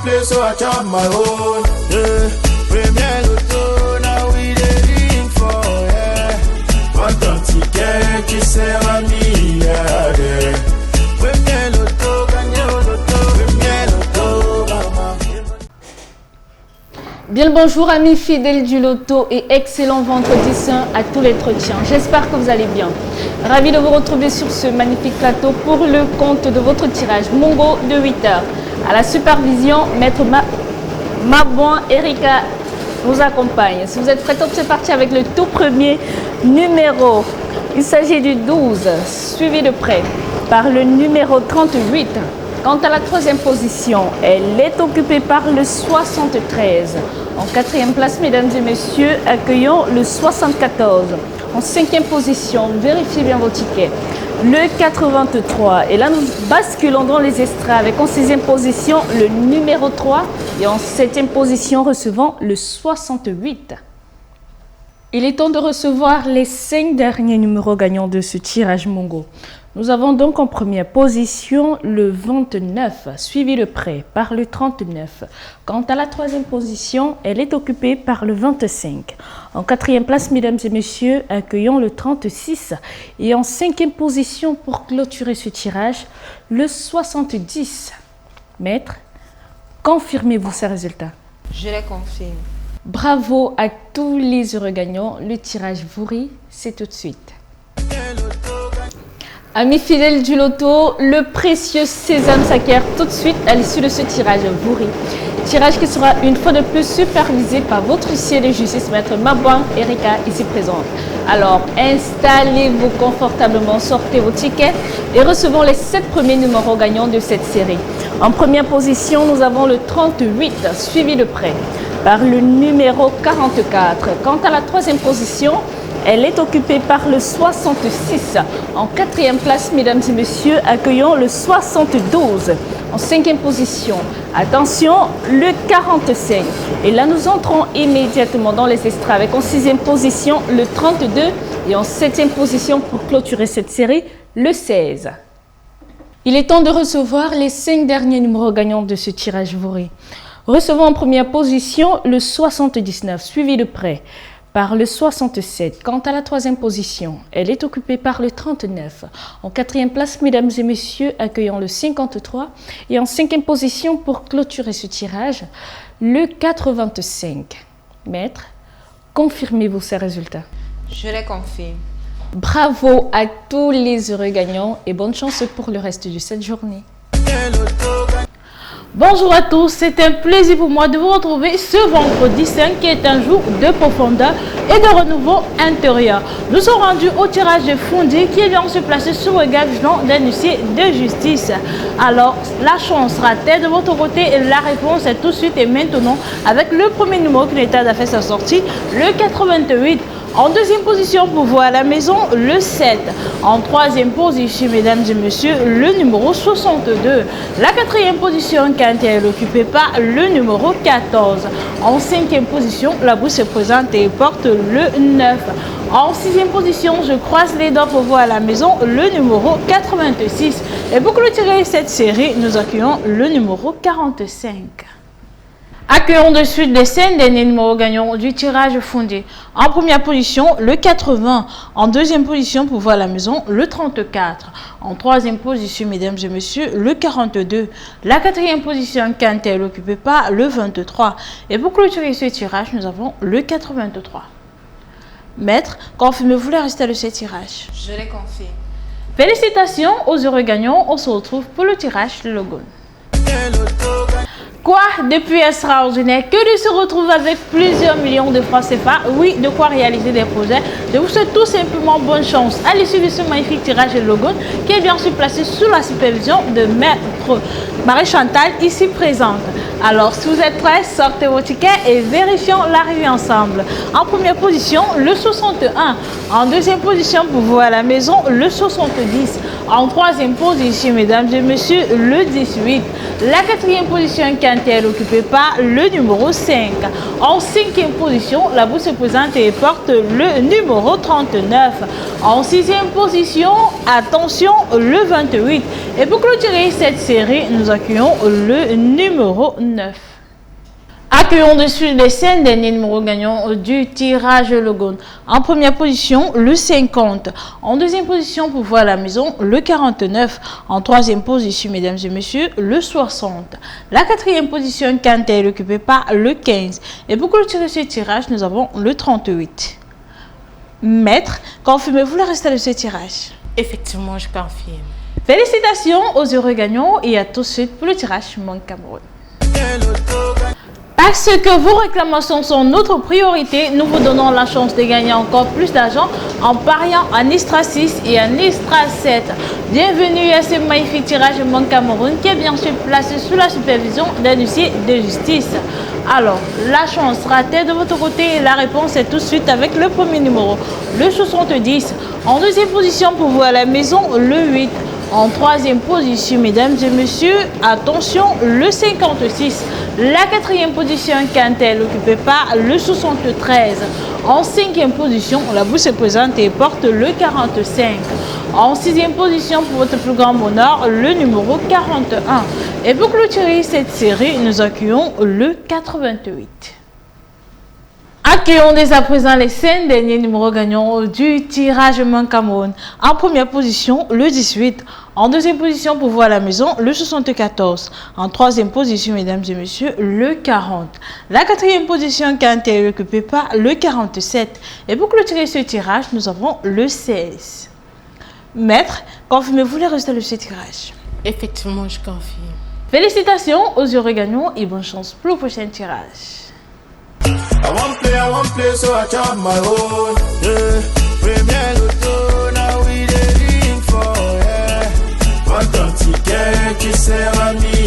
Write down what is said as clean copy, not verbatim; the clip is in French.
play, so I chop my own. Yeah. Premier Loto, now we dey for, yeah. What ton ticket qui sert à milliardaire. Premier Loto, gagné au loto. Premier Loto, maman. Bien le bonjour amis fidèles du loto et excellent vendredi saint à tous les chrétiens. J'espère que vous allez bien. Ravi de vous retrouver sur ce magnifique plateau pour le compte de votre tirage Mongo de 8h. À la supervision, maître Mabouin Erika vous accompagne. Si vous êtes prêts, c'est parti avec le tout premier numéro. Il s'agit du 12, suivi de près par le numéro 38. Quant à la troisième position, elle est occupée par le 73. En quatrième place, mesdames et messieurs, accueillons le 74. En cinquième position, vérifiez bien vos tickets, le 83. Et là, nous basculons dans les extraits avec en sixième position le numéro 3 et en septième position, recevant le 68. Il est temps de recevoir les 5 derniers numéros gagnants de ce tirage Mongo. Nous avons donc en première position le 29, suivi de près par le 39. Quant à la troisième position, elle est occupée par le 25. En quatrième place, mesdames et messieurs, accueillons le 36. Et en cinquième position, pour clôturer ce tirage, le 70. Maître, confirmez-vous ces résultats? Je les confirme. Bravo à tous les heureux gagnants. Le tirage vous rit, c'est tout de suite. Amis fidèles du loto, le précieux sésame s'acquiert tout de suite à l'issue de ce tirage vous rit. Tirage qui sera une fois de plus supervisé par votre huissier de justice, maître Mabouin Erika, ici présente. Alors, installez-vous confortablement, sortez vos tickets et recevons les 7 premiers numéros gagnants de cette série. En première position, nous avons le 38, suivi de près par le numéro 44. Quant à la troisième position, elle est occupée par le 66. En quatrième place, mesdames et messieurs, accueillons le 72. En cinquième position, attention, le 45. Et là, nous entrons immédiatement dans les extraits avec en sixième position le 32 et en septième position pour clôturer cette série, le 16. Il est temps de recevoir les 5 derniers numéros gagnants de ce tirage vouri. Recevons en première position le 79, suivi de près par le 67. Quant à la troisième position, elle est occupée par le 39. En quatrième place, mesdames et messieurs, accueillons le 53. Et en cinquième position, pour clôturer ce tirage, le 85. Maître, confirmez-vous ces résultats? Je les confirme. Bravo à tous les heureux gagnants et bonne chance pour le reste de cette journée. Bonjour à tous, c'est un plaisir pour moi de vous retrouver ce vendredi 5 qui est un jour de profondeur et de renouveau intérieur. Nous sommes rendus au tirage de Fondi qui vient se placer sous le regard vigilant d'un huissier de justice. Alors, la chance sera-t-elle de votre côté? La réponse est tout de suite et maintenant avec le premier numéro qui n'est pas fait sa sortie, le 88. En deuxième position, pour voir à la maison, le 7. En troisième position, mesdames et messieurs, le numéro 62. La quatrième position, quand elle est occupée par le numéro 14. En cinquième position, la bourse se présente et porte le 9. En sixième position, je croise les doigts pour voir à la maison le numéro 86. Et pour clôturer cette série, nous accueillons le numéro 45. Accueillons de suite les 5 derniers numéros gagnants du tirage Fondi. En première position, le 80. En deuxième position, pour voir la maison, le 34. En troisième position, mesdames et messieurs, le 42. La quatrième position, quand elle est occupée par le 23. Et pour clôturer ce tirage, nous avons le 83. Maître, confirmez-vous les résultats de ce tirage? Je les confirme. Félicitations aux heureux gagnants. On se retrouve pour le tirage de Logon. Quoi de plus extraordinaire que de se retrouver avec plusieurs millions de francs CFA? Oui, de quoi réaliser des projets. Je vous souhaite tout simplement bonne chance à l'issue de ce magnifique tirage de Logon qui est bien placé sous la supervision de maître Marie-Chantal ici présente. Alors, si vous êtes prêts, sortez vos tickets et vérifions l'arrivée ensemble. En première position, le 61. En deuxième position, pour vous à la maison, le 70. En troisième position, mesdames et messieurs, le 18. La quatrième position, quintelle occupée par le numéro 5. En cinquième position, la bourse se présente et porte le numéro 39. En sixième position, attention, le 28. Et pour clôturer cette série, nous accueillons le numéro 9. Accueillons de suite les 5 derniers numéros gagnants du tirage Logon. En première position, le 50. En deuxième position, pour voir la maison, le 49. En troisième position, mesdames et messieurs, le 60. La quatrième position, quintelle occupée par le 15. Et pour clôturer ce tirage, nous avons le 38. Maître, confirmez-vous le résultat de ce tirage? Effectivement, je confirme. Félicitations aux heureux gagnants et à tout de suite pour le tirage Mon Cameroun. Parce que vos réclamations sont notre priorité, nous vous donnons la chance de gagner encore plus d'argent en pariant en Extra 6 et en Extra 7. Bienvenue à ce magnifique tirage Mon Cameroun qui est bien sûr placé sous la supervision d'un huissier de justice. Alors, la chance sera-t-elle de votre côté? La réponse est tout de suite avec le premier numéro, le 70. En deuxième position pour vous à la maison, le 8. En troisième position, mesdames et messieurs, attention, le 56. La quatrième position, quintelle occupée par le 73. En cinquième position, la bourse se présente et porte le 45. En sixième position, pour votre plus grand bonheur, le numéro 41. Et pour clôturer cette série, nous accueillons le 88. Accueillons dès à présent les 5 derniers numéros gagnants du tirage Mon Cameroun. En première position, le 18. En deuxième position, pour voir la maison, le 74. En troisième position, mesdames et messieurs, le 40. La quatrième position, quintelle occupée par le 47. Et pour clôturer ce tirage, nous avons le 16. Maître, confirmez-vous les résultats de ce tirage? Effectivement, je confirme. Félicitations aux heureux gagnants et bonne chance pour le prochain tirage. I won't play, so I chop my own. Yeah, Premier Lotto, now we dey ring for, yeah. What don't you care, qui sert à mi?